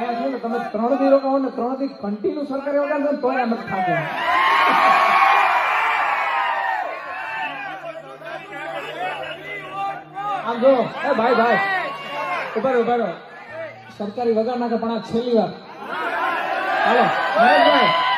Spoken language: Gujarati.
આયા છો ને તમે 3 દી રોકાવો ને 3 દી કન્ટિન્યુ સરકારી વગાડશો ને તોય આમ થાકે આમ જો એ ભાઈ ઉભા રહો સરકારી વગાડ નાખે પણ આ છેલ્લી વાર હાલો નરેશભાઈ